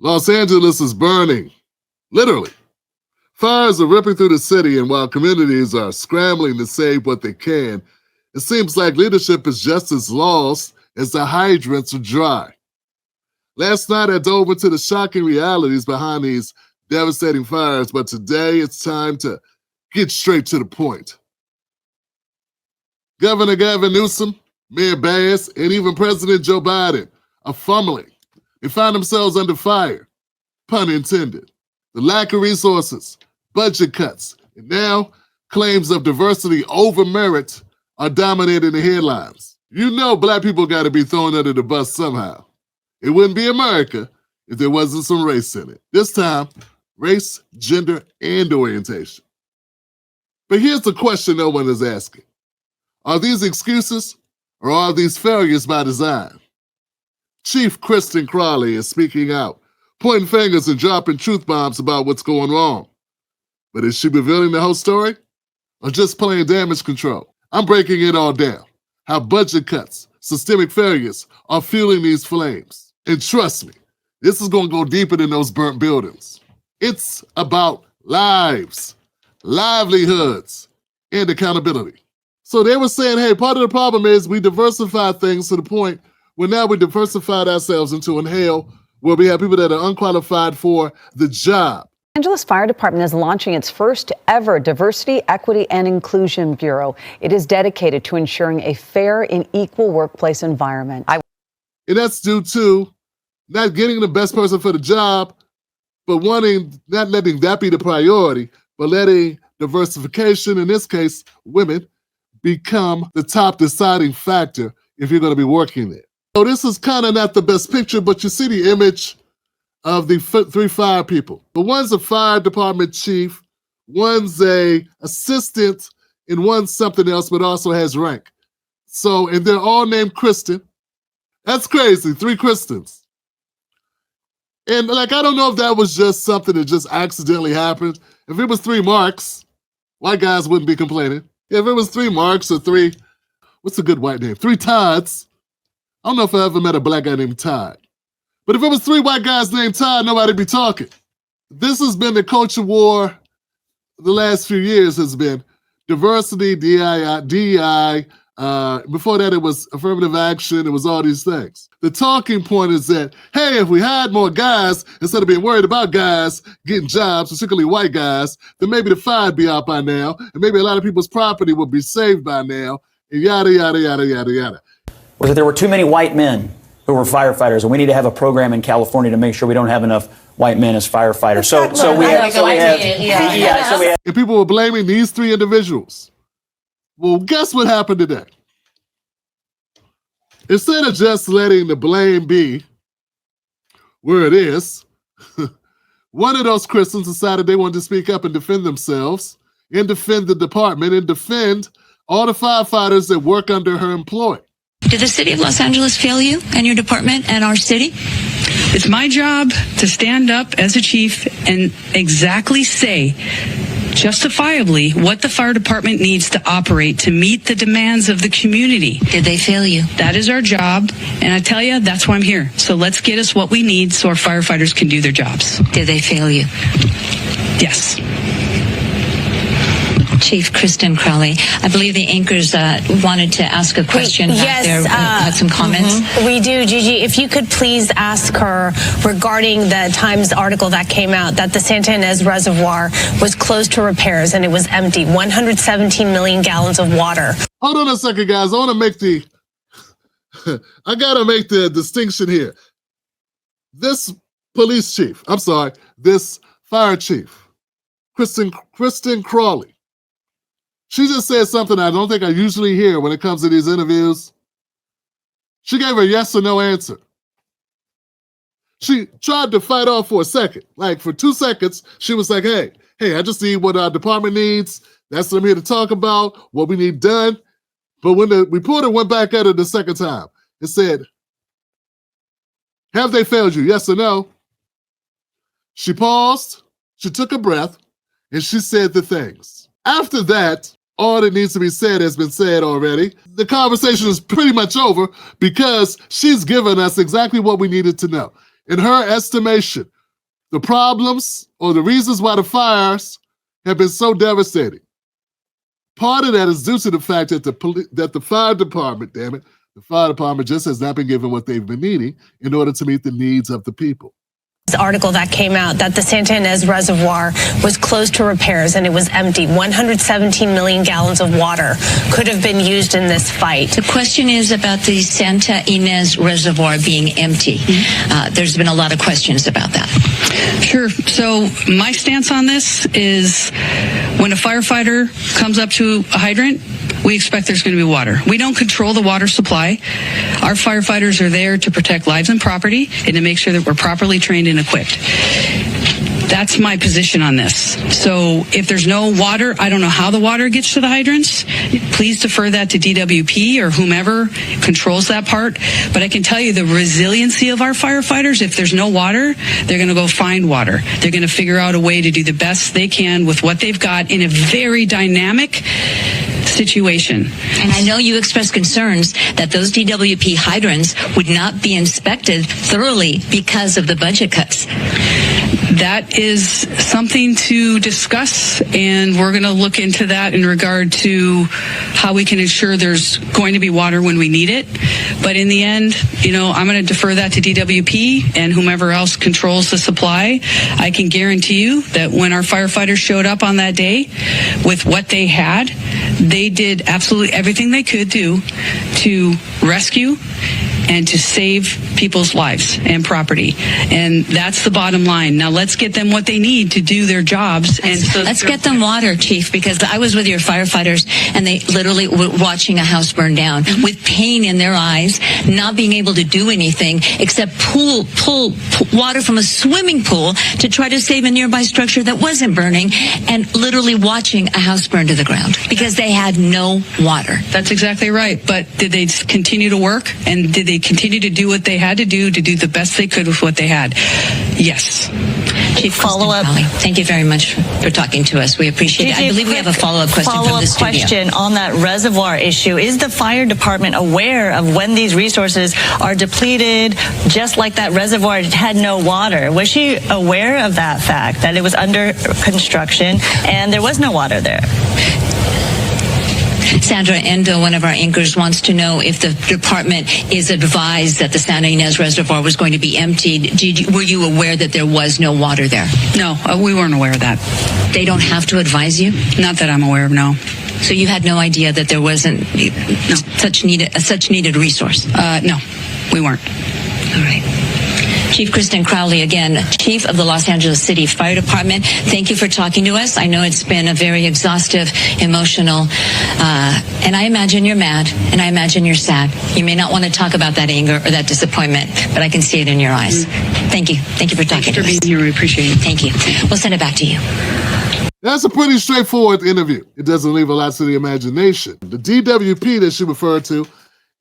Los Angeles is burning, literally. Fires are ripping through the city, and while communities are scrambling to save what they can, it seems like leadership is just as lost as the hydrants are dry. Last night, I dove into the shocking realities behind these devastating fires, but today it's time to get straight to the point. Governor Gavin Newsom, Mayor Bryans, and even President Joe Biden are fumbling. They find themselves under fire, pun intended. The lack of resources, budget cuts, and now claims of diversity over merit are dominating the headlines. You know Black people got to be thrown under the bus somehow. It wouldn't be America if there wasn't some race in it. This time, race, gender, and orientation. But here's the question no one is asking. Are these excuses or are these failures by design? Chief Kristen Crowley is speaking out, pointing fingers and dropping truth bombs about what's going wrong. But is she revealing the whole story or just playing damage control? I'm breaking it all down. How budget cuts, systemic failures are fueling these flames. And trust me, this is going to go deeper than those burnt buildings. It's about lives, livelihoods, and accountability. So they were saying, hey, part of the problem is we diversified things to the point where now we diversified ourselves into an hell where we have people that are unqualified for the job. Los Angeles Fire Department is launching its first ever Diversity, Equity, and Inclusion Bureau. It is dedicated to ensuring a fair and equal workplace environment. And that's due to not getting the best person for the job, but not letting that be the priority, but letting diversification, in this case, women, become the top deciding factor if you're going to be working there. So this is kind of not the best picture, but you see the image of the three fire people. But one's a fire department chief, one's a assistant, and one's something else, but also has rank. So, and they're all named Kristen. That's crazy, 3 Kristens. And I don't know if that was just something that just accidentally happened. If it was 3 Marks, white guys wouldn't be complaining. If it was 3 Marks or 3, what's a good white name? 3 Todds. I don't know if I ever met a Black guy named Todd. But if it was 3 white guys named Todd, nobody'd be talking. This has been the culture war the last few years has been diversity, DEI. Before that, it was affirmative action. It was all these things. The talking point is that, hey, if we had more guys, instead of being worried about guys getting jobs, particularly white guys, then maybe the fire would be out by now, and maybe a lot of people's property would be saved by now, and yada, yada, yada, yada, yada. Was that there were too many white men who were firefighters, and we need to have a program in California to make sure we don't have enough white men as firefighters. And people were blaming these 3 individuals. Well, guess what happened today? Instead of just letting the blame be where it is, one of those Christians decided they wanted to speak up and defend themselves and defend the department and defend all the firefighters that work under her employ. Did the city of Los Angeles fail you and your department and our city? It's my job to stand up as a chief and exactly say, justifiably, what the fire department needs to operate to meet the demands of the community. Did they fail you? That is our job, and I tell you, that's why I'm here. So let's get us what we need so our firefighters can do their jobs. Did they fail you? Yes. Chief Kristen Crowley, I believe the anchors wanted to ask a question. Had some comments. We do, Gigi. If you could please ask her regarding the Times article that came out that the Santa Ynez Reservoir was closed to repairs and it was empty. 117 million gallons of water. Hold on a second, guys. I gotta make the distinction here. This fire chief, Kristen Crowley, she just said something I don't think I usually hear when it comes to these interviews. She gave a yes or no answer. She tried to fight off for a second. Like for 2 seconds, she was like, hey, I just need what our department needs. That's what I'm here to talk about, what we need done. But when the reporter went back at her the second time and said, have they failed you, yes or no? She paused, she took a breath, and she said the things. After that, all that needs to be said has been said already. The conversation is pretty much over because she's given us exactly what we needed to know. In her estimation, the problems or the reasons why the fires have been so devastating, part of that is due to the fact that the fire department, the fire department just has not been given what they've been needing in order to meet the needs of the people. This article that came out that the Santa Ynez Reservoir was closed to repairs and it was empty. 117 million gallons of water could have been used in this fight. The question is about the Santa Ynez Reservoir being empty. There's been a lot of questions about that. Sure. So my stance on this is when a firefighter comes up to a hydrant, we expect there's going to be water. We don't control the water supply. Our firefighters are there to protect lives and property and to make sure that we're properly trained and equipped. That's my position on this. So if there's no water, I don't know how the water gets to the hydrants. Please defer that to DWP or whomever controls that part. But I can tell you the resiliency of our firefighters, if there's no water, they're going to go find water. They're going to figure out a way to do the best they can with what they've got in a very dynamic situation. And I know you expressed concerns that those DWP hydrants would not be inspected thoroughly because of the budget cuts. That is something to discuss, and we're going to look into that in regard to how we can ensure there's going to be water when we need it. But in the end, I'm going to defer that to DWP and whomever else controls the supply. I can guarantee you that when our firefighters showed up on that day with what they had, they did absolutely everything they could do to rescue and to save people's lives and property. And that's the bottom line. Now let's get them what they need to do their jobs. Let's get them water, Chief, because I was with your firefighters and they literally were watching a house burn down with pain in their eyes, not being able to do anything except pull water from a swimming pool to try to save a nearby structure that wasn't burning, and literally watching a house burn to the ground because they had no water. That's exactly right. But did they continue to work, and did they continue to do what they had to do the best they could with what they had? Yes. Chief, follow-up. Thank you very much for talking to us. We appreciate it. I believe we have a follow-up question from the studio. Question on that reservoir issue. Is the fire department aware of when these resources are depleted, just like that reservoir had no water? Was she aware of that fact, that it was under construction and there was no water there? Sandra Endo, one of our anchors, wants to know if the department is advised that the Santa Ynez Reservoir was going to be emptied. Were you aware that there was no water there? No, we weren't aware of that. They don't have to advise you? Not that I'm aware of, no. So you had no idea that there wasn't such needed resource? No, we weren't. All right. Chief Kristen Crowley, again, Chief of the Los Angeles City Fire Department, thank you for talking to us. I know it's been a very exhaustive, emotional, and I imagine you're mad, and I imagine you're sad. You may not want to talk about that anger or that disappointment, but I can see it in your eyes. Thank you. Thank you for talking to us. Thanks for being here. We appreciate it. Thank you. We'll send it back to you. That's a pretty straightforward interview. It doesn't leave a lot to the imagination. The DWP that she referred to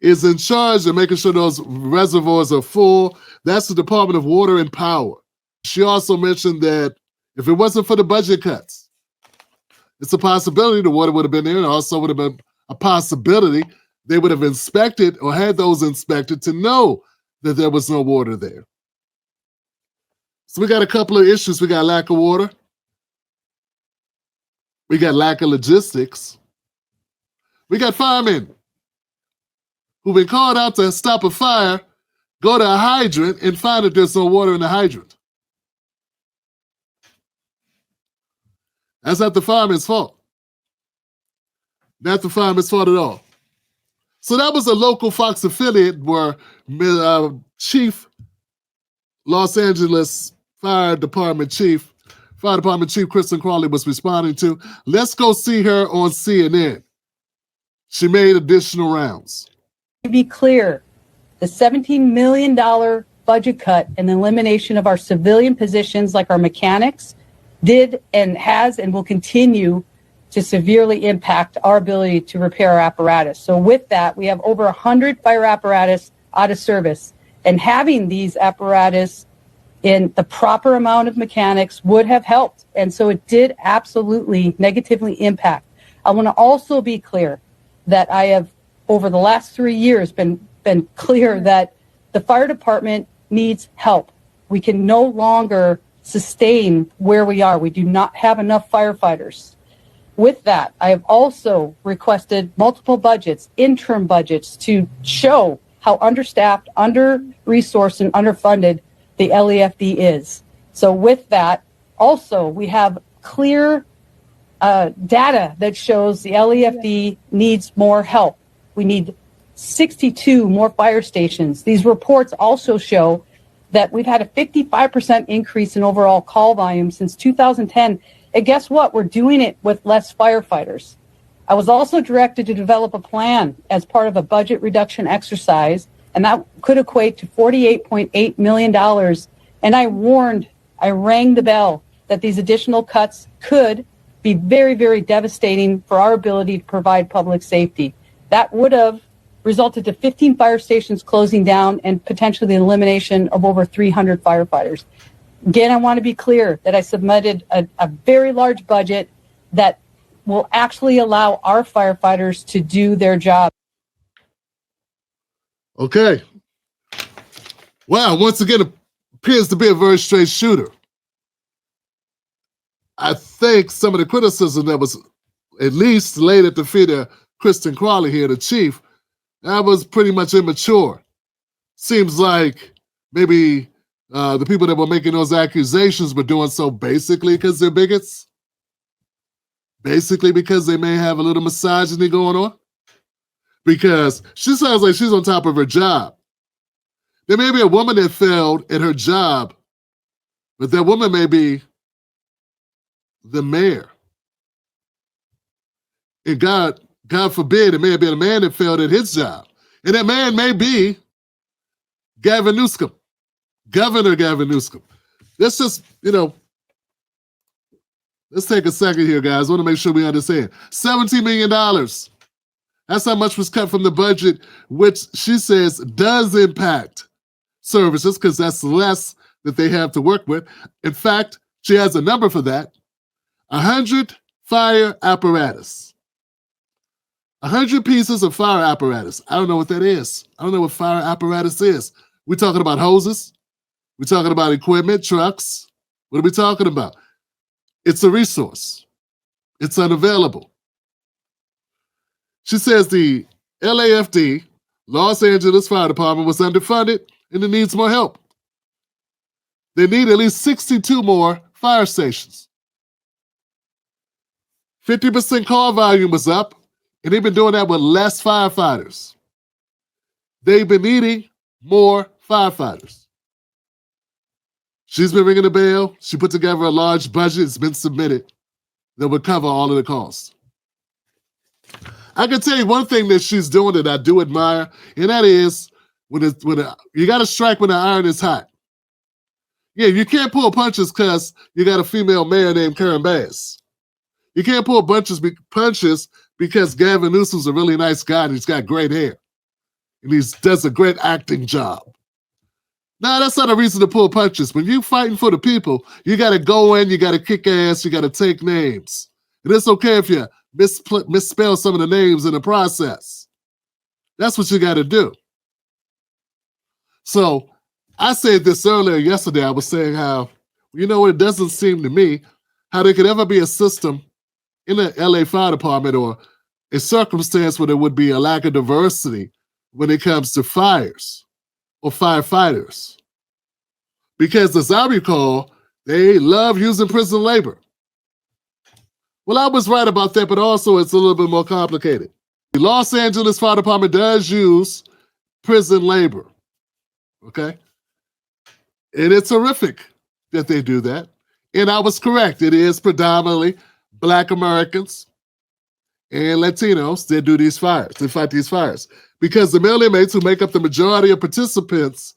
is in charge of making sure those reservoirs are full. That's the Department of Water and Power. She also mentioned that if it wasn't for the budget cuts, it's a possibility the water would have been there, and also would have been a possibility they would have inspected or had those inspected to know that there was no water there. So we got a couple of issues. We got lack of water. We got lack of logistics. We got firemen who've been called out to stop a fire, go to a hydrant, and find that there's no water in the hydrant. That's not the fireman's fault. Not the fireman's fault at all. So that was a local Fox affiliate where Chief Los Angeles Fire Department Chief Kristen Crowley was responding to. Let's go see her on CNN. She made additional rounds. To be clear, the $17 million budget cut and the elimination of our civilian positions like our mechanics did and has and will continue to severely impact our ability to repair our apparatus. So with that, we have over 100 fire apparatus out of service, and having these apparatus in the proper amount of mechanics would have helped. And so it did absolutely negatively impact. I want to also be clear that I have, over the last 3 years, been clear that the fire department needs help. we can no longer sustain where we are. We do not have enough firefighters. With that, I have also requested multiple budgets, interim budgets, to show how understaffed, under-resourced, and underfunded the LAFD is. So with that, also, we have clear data that shows the LAFD needs more help. We need 62 more fire stations. These reports also show that we've had a 55% increase in overall call volume since 2010. And guess what? We're doing it with less firefighters. I was also directed to develop a plan as part of a budget reduction exercise, and that could equate to $48.8 million. And I rang the bell that these additional cuts could be very, very devastating for our ability to provide public safety. That would have resulted to 15 fire stations closing down and potentially the elimination of over 300 firefighters. Again, I want to be clear that I submitted a very large budget that will actually allow our firefighters to do their job. Okay. Wow, once again, it appears to be a very straight shooter. I think some of the criticism that was at least laid at the feet of Kristen Crowley here, the chief, that was pretty much immature. Seems like maybe the people that were making those accusations were doing so basically because they're bigots. Basically because they may have a little misogyny going on. Because she sounds like she's on top of her job. There may be a woman that failed at her job, but that woman may be the mayor. And God forbid, it may have been a man that failed at his job. And that man may be Gavin Newsom, Governor Gavin Newsom. Let's just, let's take a second here, guys. I want to make sure we understand. $17 million. That's how much was cut from the budget, which she says does impact services because that's less that they have to work with. In fact, she has a number for that. 100 fire apparatus. 100 pieces of fire apparatus. I don't know what that is. I don't know what fire apparatus is. We're talking about hoses. We're talking about equipment, trucks. What are we talking about? It's a resource. It's unavailable. She says the LAFD, Los Angeles Fire Department, was underfunded and it needs more help. They need at least 62 more fire stations. 50% call volume was up, and they've been doing that with less firefighters. They've been needing more firefighters. She's been ringing the bell. She put together a large budget. It's been submitted that would cover all of the costs. I can tell you one thing that she's doing that I do admire, and that is you got to strike when the iron is hot. Yeah, you can't pull punches because you got a female mayor named Karen Bass. You can't pull punches because Gavin Newsom's a really nice guy and he's got great hair. And he does a great acting job. No, that's not a reason to pull punches. When you're fighting for the people, you got to go in, you got to kick ass, you got to take names. And it's okay if you misspell some of the names in the process. That's what you got to do. So I said this earlier yesterday. I was saying how, it doesn't seem to me how there could ever be a system in the LA Fire Department or a circumstance where there would be a lack of diversity when it comes to fires or firefighters. Because as I recall, they love using prison labor. Well, I was right about that, but also it's a little bit more complicated. The Los Angeles Fire Department does use prison labor, okay? And it's horrific that they do that. And I was correct. It is predominantly Black Americans and Latinos that do these fires, that fight these fires. Because the male inmates who make up the majority of participants,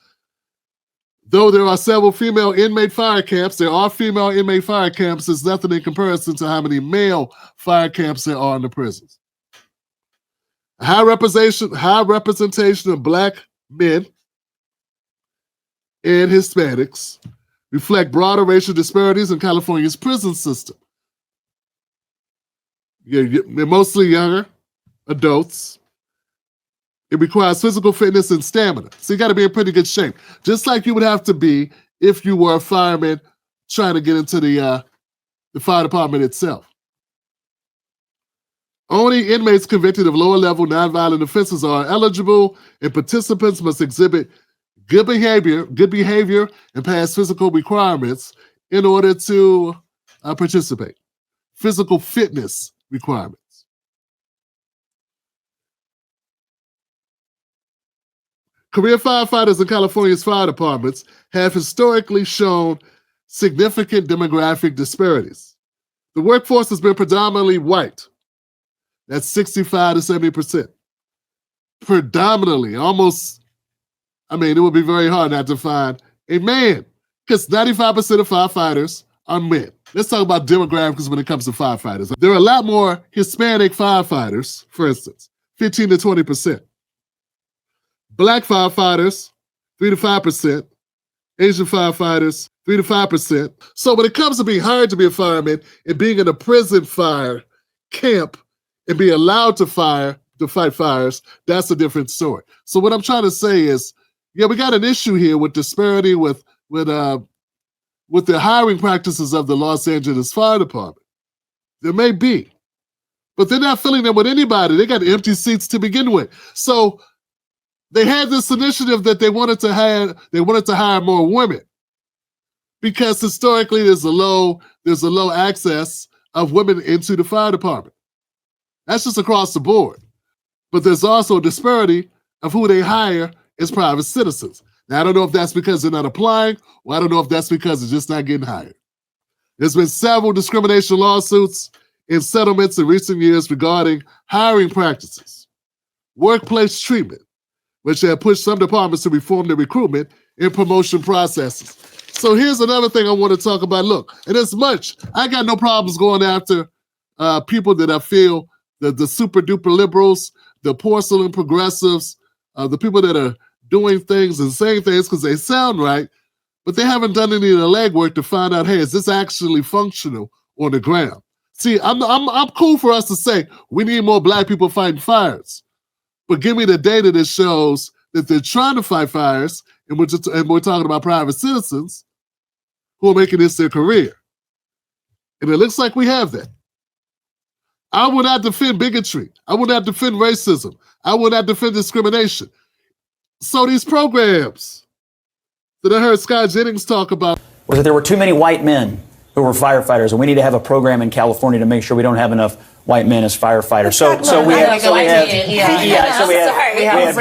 though there are several female inmate fire camps, there are female inmate fire camps, there's nothing in comparison to how many male fire camps there are in the prisons. High representation of Black men and Hispanics reflect broader racial disparities in California's prison system. They're mostly younger adults. It requires physical fitness and stamina. So you got to be in pretty good shape. Just like you would have to be if you were a fireman trying to get into the fire department itself. Only inmates convicted of lower-level nonviolent offenses are eligible, and participants must exhibit good behavior, and pass physical requirements in order to participate. Physical fitness requirements. Career firefighters in California's fire departments have historically shown significant demographic disparities. The workforce has been predominantly white. That's 65 to 70%. Predominantly, it would be very hard not to find a man, because 95% of firefighters are men. Let's talk about demographics when it comes to firefighters. There are a lot more Hispanic firefighters, for instance, 15 to 20%. Black firefighters, 3 to 5%. Asian firefighters, 3 to 5%. So when it comes to being hired to be a fireman and being in a prison fire camp and be allowed to fight fires, that's a different story. So what I'm trying to say is, yeah, we got an issue here with disparity with the hiring practices of the Los Angeles Fire Department. There may be, but they're not filling them with anybody. They got empty seats to begin with. So they had this initiative that they wanted to hire more women, because historically there's a low access of women into the fire department. That's just across the board. But there's also a disparity of who they hire as private citizens. Now, I don't know if that's because they're not applying, or I don't know if that's because they're just not getting hired. There's been several discrimination lawsuits and settlements in recent years regarding hiring practices, workplace treatment, which have pushed some departments to reform their recruitment and promotion processes. So here's another thing I want to talk about. Look, and as much, I got no problems going after people that I feel the super duper liberals, the porcelain progressives, the people that are doing things and saying things because they sound right, but they haven't done any of the legwork to find out, hey, is this actually functional on the ground? See, I'm cool for us to say we need more black people fighting fires, but give me the data that shows that they're trying to fight fires, and we're talking about private citizens who are making this their career. And it looks like we have that. I would not defend bigotry. I would not defend racism. I would not defend discrimination. So these programs that I heard Scott Jennings talk about was that there were too many white men who were firefighters, and we need to have a program in California to make sure we don't have enough white men as firefighters. So we have DEI, we have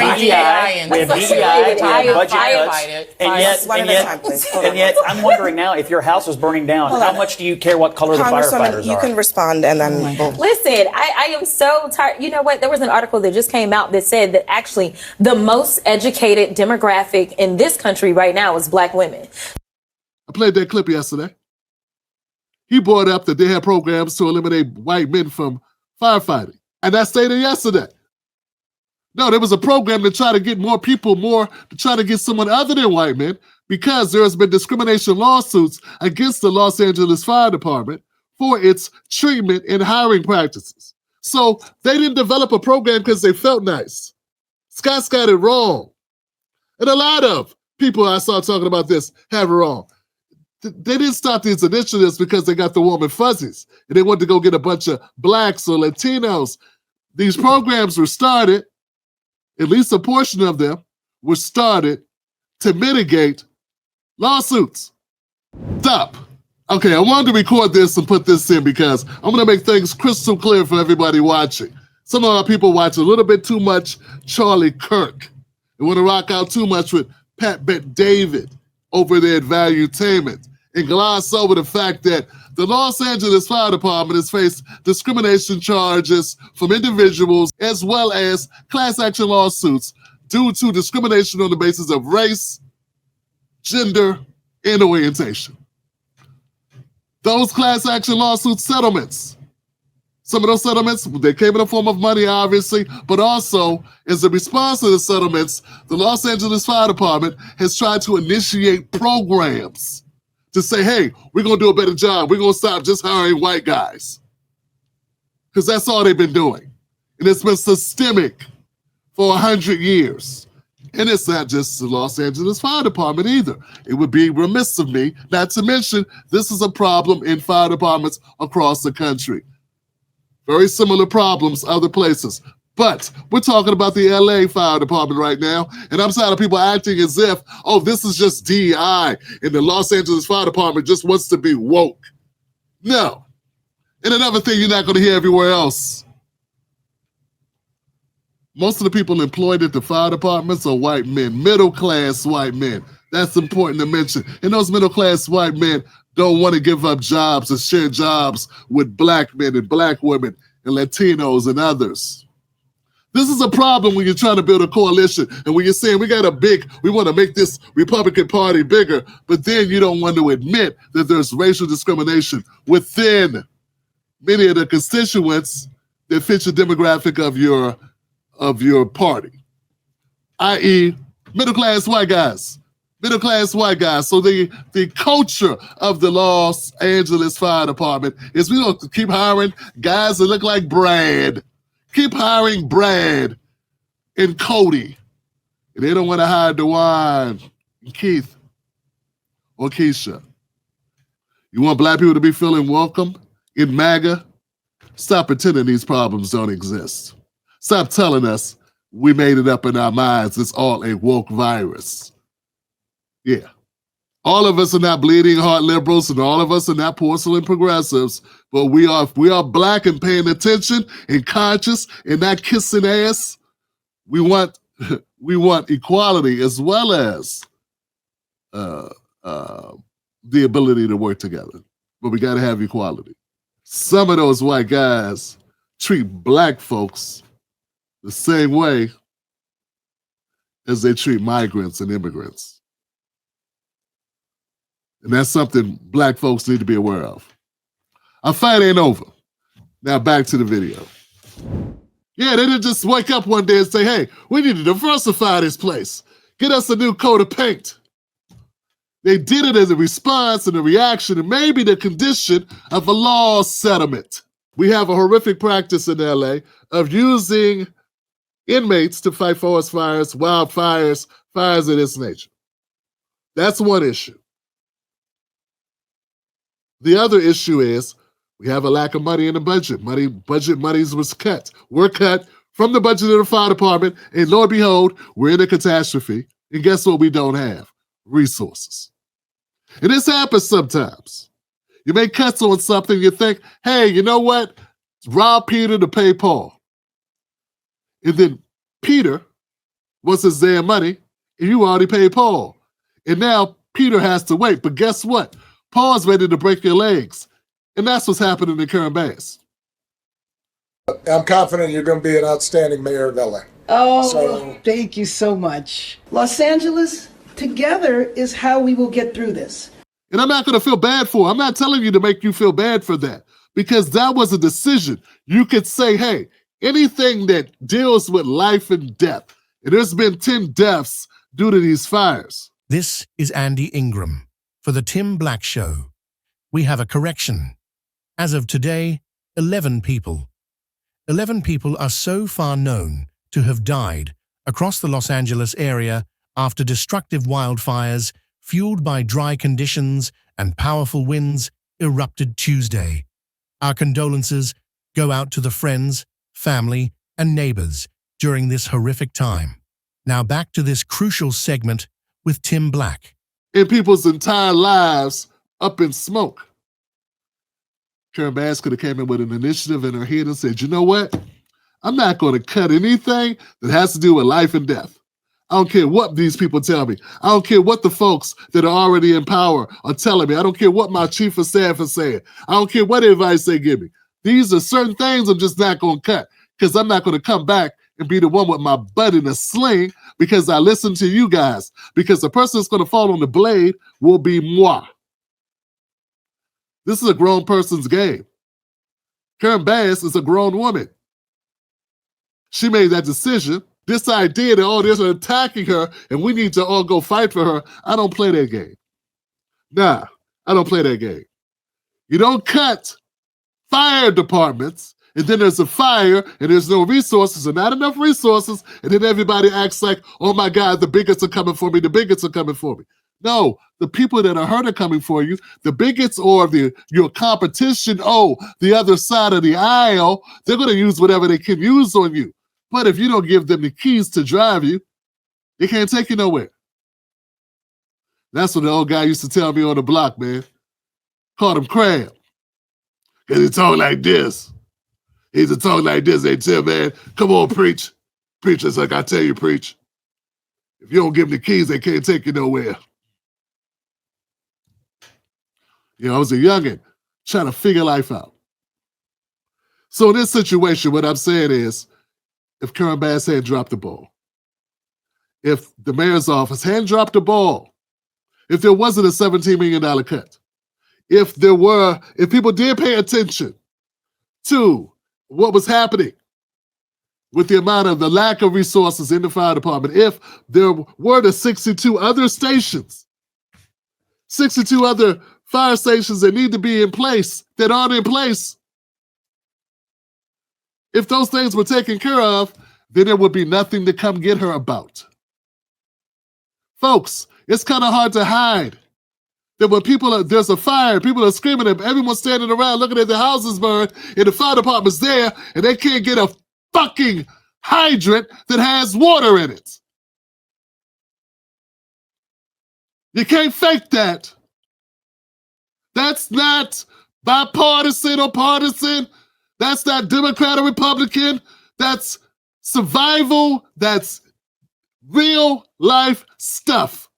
budget cuts, and yet I'm wondering now, if your house is burning down, how much do you care what color the firefighters are? You can respond, and then listen. I am so tired. You know what? There was an article that just came out that said that actually the most educated demographic in this country right now is black women. I played that clip yesterday. He brought up that they had programs to eliminate white men from firefighting. And I stated yesterday. No, there was a program to try to get to try to get someone other than white men, because there has been discrimination lawsuits against the Los Angeles Fire Department for its treatment and hiring practices. So they didn't develop a program because they felt nice. Scott's got it wrong. And a lot of people I saw talking about this have it wrong. They didn't start these initiatives because they got the warm and fuzzies and they wanted to go get a bunch of blacks or Latinos. These programs were started, at least a portion of them were started to mitigate lawsuits. Stop. Okay, I wanted to record this and put this in because I'm going to make things crystal clear for everybody watching. Some of our people watch a little bit too much Charlie Kirk. They want to rock out too much with Pat Bet-David over there at Valuetainment, and gloss over the fact that the Los Angeles Fire Department has faced discrimination charges from individuals as well as class action lawsuits due to discrimination on the basis of race, gender, and orientation. Those class action lawsuit settlements, some of those settlements, they came in the form of money, obviously, but also as a response to the settlements, the Los Angeles Fire Department has tried to initiate programs to say, hey, we're going to do a better job. We're going to stop just hiring white guys. Because that's all they've been doing. And it's been systemic for 100 years. And it's not just the Los Angeles Fire Department either. It would be remiss of me not to mention this is a problem in fire departments across the country. Very similar problems other places. But we're talking about the LA Fire Department right now, and I'm tired of people acting as if, oh, this is just DEI, and the Los Angeles Fire Department just wants to be woke. No. And another thing you're not going to hear everywhere else. Most of the people employed at the fire departments are white men, middle-class white men. That's important to mention. And those middle-class white men don't want to give up jobs and share jobs with black men and black women and Latinos and others. This is a problem when you're trying to build a coalition and when you're saying we want to make this Republican Party bigger, but then you don't want to admit that there's racial discrimination within many of the constituents that fit your demographic of your party, i.e. middle-class white guys. Middle-class white guys. So the culture of the Los Angeles Fire Department is we don't keep hiring guys that look like Brad. Keep hiring Brad and Cody. And they don't want to hire DeWine and Keith or Keisha. You want black people to be feeling welcome in MAGA? Stop pretending these problems don't exist. Stop telling us we made it up in our minds. It's all a woke virus. Yeah. All of us are not bleeding heart liberals and all of us are not porcelain progressives, but we are black and paying attention and conscious and not kissing ass. We want equality as well as the ability to work together. But we got to have equality. Some of those white guys treat black folks the same way as they treat migrants and immigrants. And that's something black folks need to be aware of. Our fight ain't over. Now back to the video. Yeah, they didn't just wake up one day and say, hey, we need to diversify this place. Get us a new coat of paint. They did it as a response and a reaction and maybe the condition of a law settlement. We have a horrific practice in LA of using inmates to fight forest fires, wildfires, fires of this nature. That's one issue. The other issue is we have a lack of money in the budget. Budget monies were cut from the budget of the fire department, and lo and behold, we're in a catastrophe. And guess what we don't have? Resources. And this happens sometimes. You make cuts on something, you think, hey, you know what? Rob Peter to pay Paul. And then Peter wants his damn money, and you already paid Paul. And now Peter has to wait. But guess what? Paul's ready to break your legs. And that's what's happening in Karen Bass. I'm confident you're going to be an outstanding mayor of LA. Oh, thank you so much. Los Angeles, together is how we will get through this. And I'm not going to feel bad for it. I'm not telling you to make you feel bad for that, because that was a decision. You could say, hey, anything that deals with life and death, and there's been 10 deaths due to these fires. This is Andy Ingram for The Tim Black Show. We have a correction. As of today, 11 people. 11 people are so far known to have died across the Los Angeles area after destructive wildfires fueled by dry conditions and powerful winds erupted Tuesday. Our condolences go out to the friends, family, and neighbors during this horrific time. Now back to this crucial segment with Tim Black. And people's entire lives up in smoke. Karen Bass could have came in with an initiative in her head and said, you know what? I'm not going to cut anything that has to do with life and death. I don't care what these people tell me. I don't care what the folks that are already in power are telling me. I don't care what my chief of staff is saying. I don't care what advice they give me. These are certain things I'm just not going to cut, because I'm not going to come back and be the one with my butt in a sling because I listen to you guys. Because the person that's going to fall on the blade will be moi. This is a grown person's game. Karen Bass is a grown woman. She made that decision. This idea that, oh, they're attacking her and we need to all go fight for her. I don't play that game. Nah, I don't play that game. You don't cut fire departments And then there's a fire, and there's no resources, or not enough resources, and then everybody acts like, oh my God, the bigots are coming for me, the bigots are coming for me. No, the people that are hurt are coming for you. The bigots or your competition, the other side of the aisle, they're going to use whatever they can use on you. But if you don't give them the keys to drive you, they can't take you nowhere. That's what the old guy used to tell me on the block, man. Called him Crab. Because he talk like this. He used to talk like this. They tell, man, come on, preach. Preach just like I tell you, preach. If you don't give them the keys, they can't take you nowhere. You know, I was a youngin' trying to figure life out. So in this situation, what I'm saying is, if Karen Bass had dropped the ball, if the mayor's office hadn't dropped the ball, if there wasn't a $17 million cut, if people did pay attention to what was happening with the amount of the lack of resources in the fire department, if there were the 62 other stations, 62 other fire stations that need to be in place, that aren't in place, if those things were taken care of, then there would be nothing to come get her about. Folks, it's kind of hard to hide that when there's a fire, people are screaming, and everyone's standing around looking at their houses burn, and the fire department's there, and they can't get a fucking hydrant that has water in it. You can't fake that. That's not bipartisan or partisan. That's not Democrat or Republican. That's survival. That's real life stuff.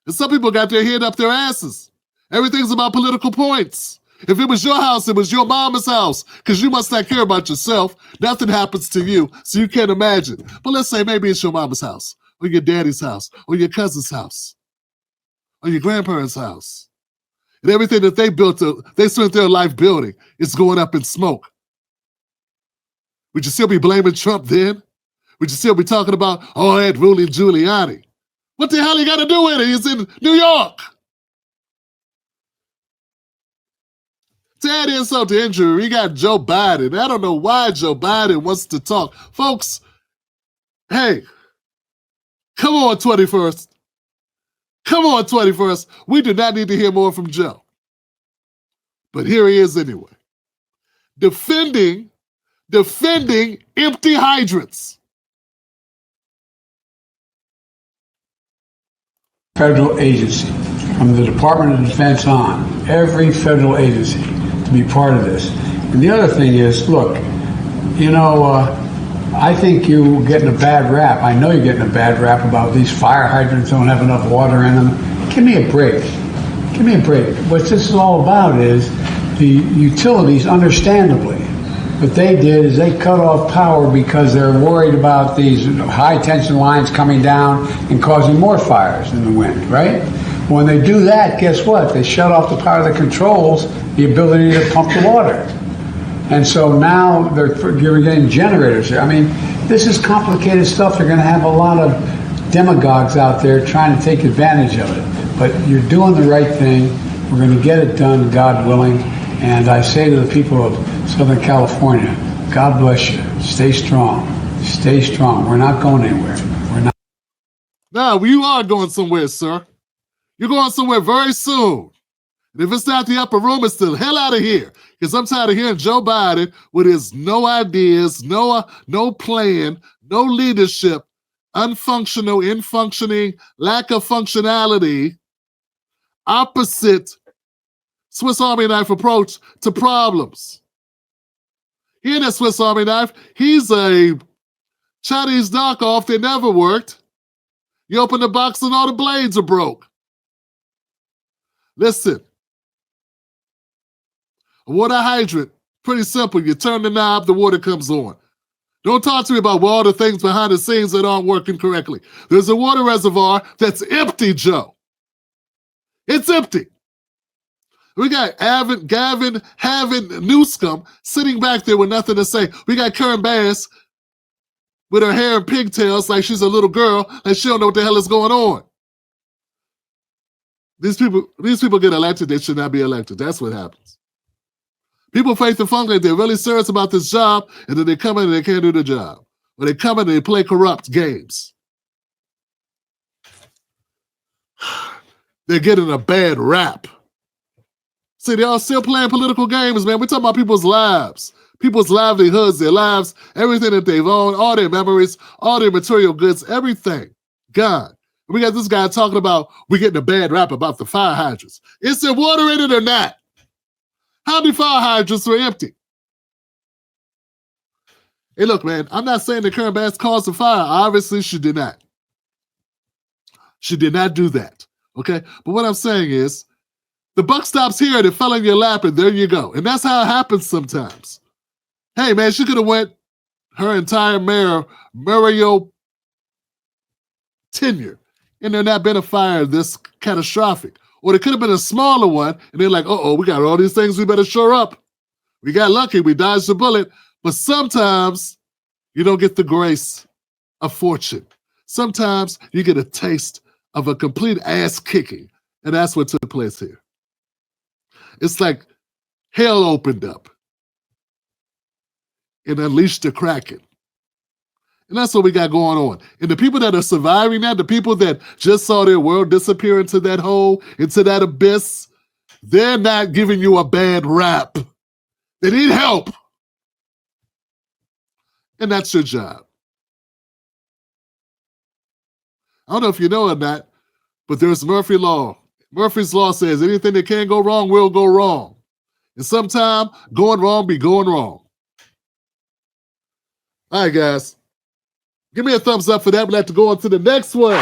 And some people got their head up their asses. Everything's about political points. If it was your house, it was your mama's house, because you must not care about yourself. Nothing happens to you, so you can't imagine. But let's say maybe it's your mama's house, or your daddy's house, or your cousin's house, or your grandparents' house. And everything that they spent their life building is going up in smoke. Would you still be blaming Trump then? Would you still be talking about, that Rudy Giuliani? What the hell he got to do with it? He's in New York. To add insult to injury, we got Joe Biden. I don't know why Joe Biden wants to talk. Folks, hey, come on, 21st. Come on, 21st. We do not need to hear more from Joe. But here he is anyway. Defending empty hydrants. Federal agency, from the Department of Defense on, every federal agency to be part of this. And the other thing is, look, I think you're getting a bad rap. I know you're getting a bad rap about these fire hydrants don't have enough water in them. Give me a break. Give me a break. What this is all about is the utilities, understandably, what they did is they cut off power because they're worried about these high tension lines coming down and causing more fires in the wind, right? When they do that, guess what? They shut off the power that controls the ability to pump the water. And so now you're getting generators there. I mean, this is complicated stuff. They're going to have a lot of demagogues out there trying to take advantage of it. But you're doing the right thing. We're going to get it done, God willing. And I say to the people of Southern California, God bless you. Stay strong. Stay strong. We're not going anywhere. We're not. No, you are going somewhere, sir. You're going somewhere very soon. And if it's not the upper room, it's the hell out of here. Because I'm tired of hearing Joe Biden with his no ideas, no plan, no leadership, unfunctional, infunctioning, lack of functionality, opposite Swiss Army knife approach to problems. He ain't a Swiss Army knife. He's a Chinese knockoff that never worked. You open the box and all the blades are broke. Listen, a water hydrant, pretty simple. You turn the knob, the water comes on. Don't talk to me about all the things behind the scenes that aren't working correctly. There's a water reservoir that's empty, Joe. It's empty. We got Gavin Newsom sitting back there with nothing to say. We got Karen Bass with her hair in pigtails like she's a little girl and she don't know what the hell is going on. These people get elected, they should not be elected. That's what happens. People fake the funk like they're really serious about this job, and then they come in and they can't do the job. Or they come in and they play corrupt games. They're getting a bad rap. See, they're all still playing political games, man. We're talking about people's lives, people's livelihoods, their lives, everything that they've owned, all their memories, all their material goods, everything. God. We got this guy talking about we're getting a bad rap about the fire hydrants. Is there water in it or not? How many fire hydrants were empty? Hey, look, man, I'm not saying the current bass caused the fire. Obviously, she did not. She did not do that, okay? But what I'm saying is, the buck stops here and it fell in your lap, and there you go. And that's how it happens sometimes. Hey, man, she could have went her entire mayoral tenure, and there not been a fire this catastrophic. Or there could have been a smaller one, and they're like, uh-oh, we got all these things we better shore up. We got lucky, we dodged the bullet. But sometimes you don't get the grace of fortune. Sometimes you get a taste of a complete ass kicking, and that's what took place here. It's like hell opened up and unleashed the Kraken. And that's what we got going on. And the people that are surviving that, the people that just saw their world disappear into that hole, into that abyss, they're not giving you a bad rap. They need help. And that's your job. I don't know if you know or not, but there's Murphy's Law. Murphy's Law says anything that can go wrong will go wrong. And sometimes going wrong be going wrong. All right, guys. Give me a thumbs up for that. We'd like to go on to the next one.